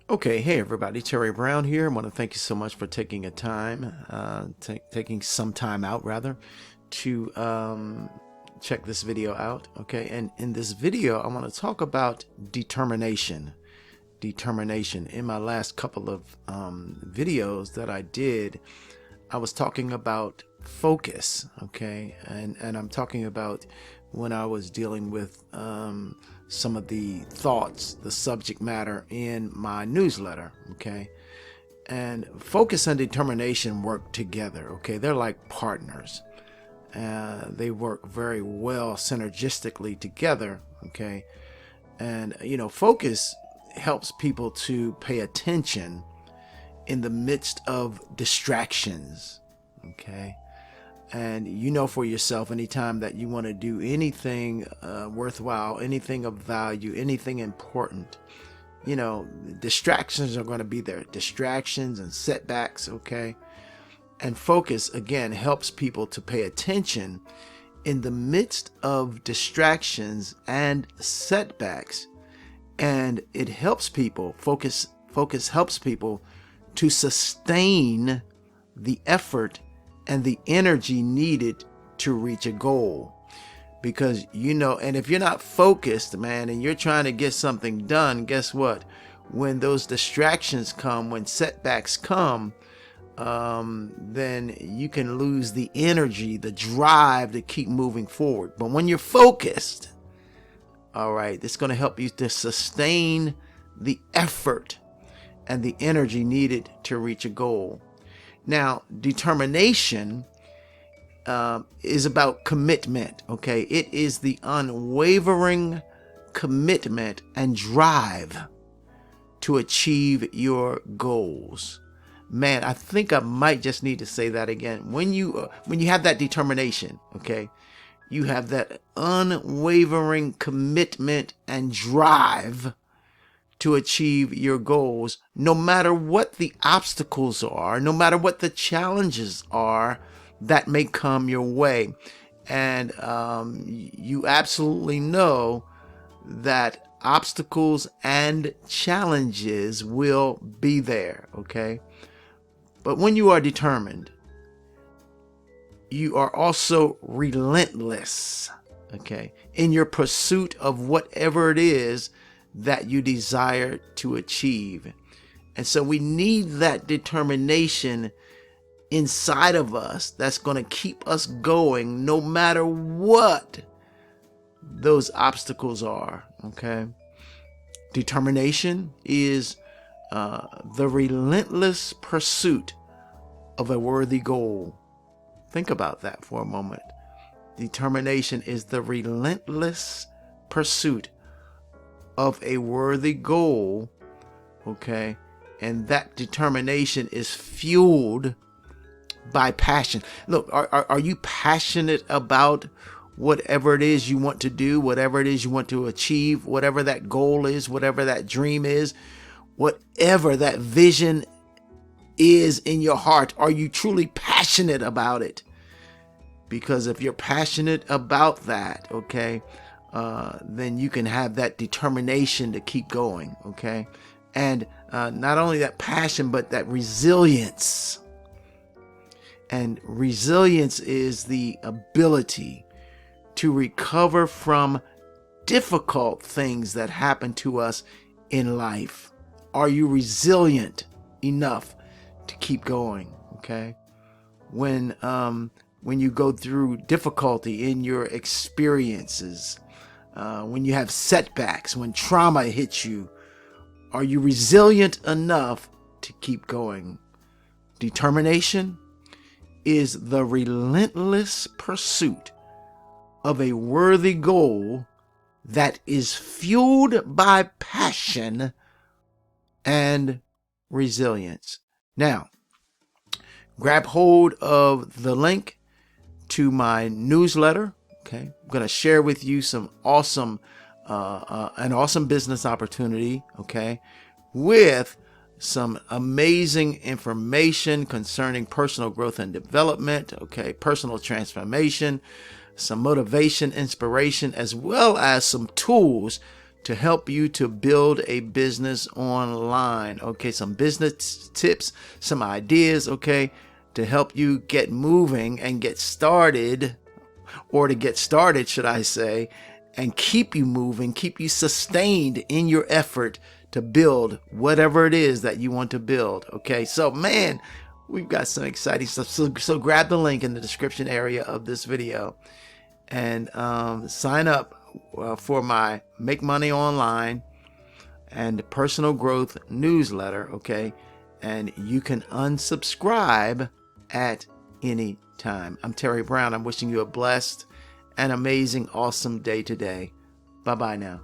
Okay, hey everybody, Terry Brown here. I want to thank you so much for taking taking some time out rather, to check this video out. Okay, and in this video, I want to talk about determination. Determination. In my last couple of videos that I did, I was talking about focus. Okay, and I'm talking about when I was dealing with some of the thoughts, the subject matter in my newsletter. Okay, and focus and determination work together. Okay, they're like partners. They work very well synergistically together. Okay, and focus helps people to pay attention in the midst of distractions. Okay, and for yourself, anytime that you want to do anything worthwhile, anything of value, anything important, distractions are going to be there. Distractions and setbacks. Okay, and focus again helps people to pay attention in the midst of distractions and setbacks. And it helps people focus helps people to sustain the effort and the energy needed to reach a goal. Because and if you're not focused, man, and you're trying to get something done, guess what? When those distractions come, when setbacks come, then you can lose the energy, the drive to keep moving forward. But when you're focused, all right, it's going to help you to sustain the effort and the energy needed to reach a goal. Now, determination is about commitment. Okay, it is the unwavering commitment and drive to achieve your goals. Man, I think I might just need to say that again. When you have that determination, okay, you have that unwavering commitment and drive to achieve your goals, no matter what the obstacles are, no matter what the challenges are that may come your way. And you absolutely know that obstacles and challenges will be there, okay? But when you are determined, you are also relentless, okay, in your pursuit of whatever it is that you desire to achieve. And so we need that determination inside of us that's going to keep us going no matter what those obstacles are, okay? Determination is the relentless pursuit of a worthy goal. Think about that for a moment. Determination is the relentless pursuit of a worthy goal, okay? And that determination is fueled by passion. Look, are you passionate about whatever it is you want to do, whatever it is you want to achieve, whatever that goal is, whatever that dream is, whatever that vision is in your heart? Are you truly passionate about it? Because if you're passionate about that, okay, then you can have that determination to keep going, okay? And not only that passion, but that resilience. And resilience is the ability to recover from difficult things that happen to us in life. Are you resilient enough to keep going, okay? When you go through difficulty in your experiences, when you have setbacks, when trauma hits you, are you resilient enough to keep going? Determination is the relentless pursuit of a worthy goal that is fueled by passion and resilience. Now, grab hold of the link to my newsletter. Okay, I'm going to share with you some awesome business opportunity. Okay, with some amazing information concerning personal growth and development. Okay, personal transformation, some motivation, inspiration, as well as some tools to help you to build a business online. Okay, some business tips, some ideas, okay, to help you get moving and get started, or to get started, should I say, and keep you moving, keep you sustained in your effort to build whatever it is that you want to build. Okay, so man, we've got some exciting stuff. So grab the link in the description area of this video and sign up for my Make Money Online and Personal Growth newsletter. Okay, and you can unsubscribe at any time. I'm Terry Brown. I'm wishing you a blessed and amazing, awesome day today. Bye-bye now.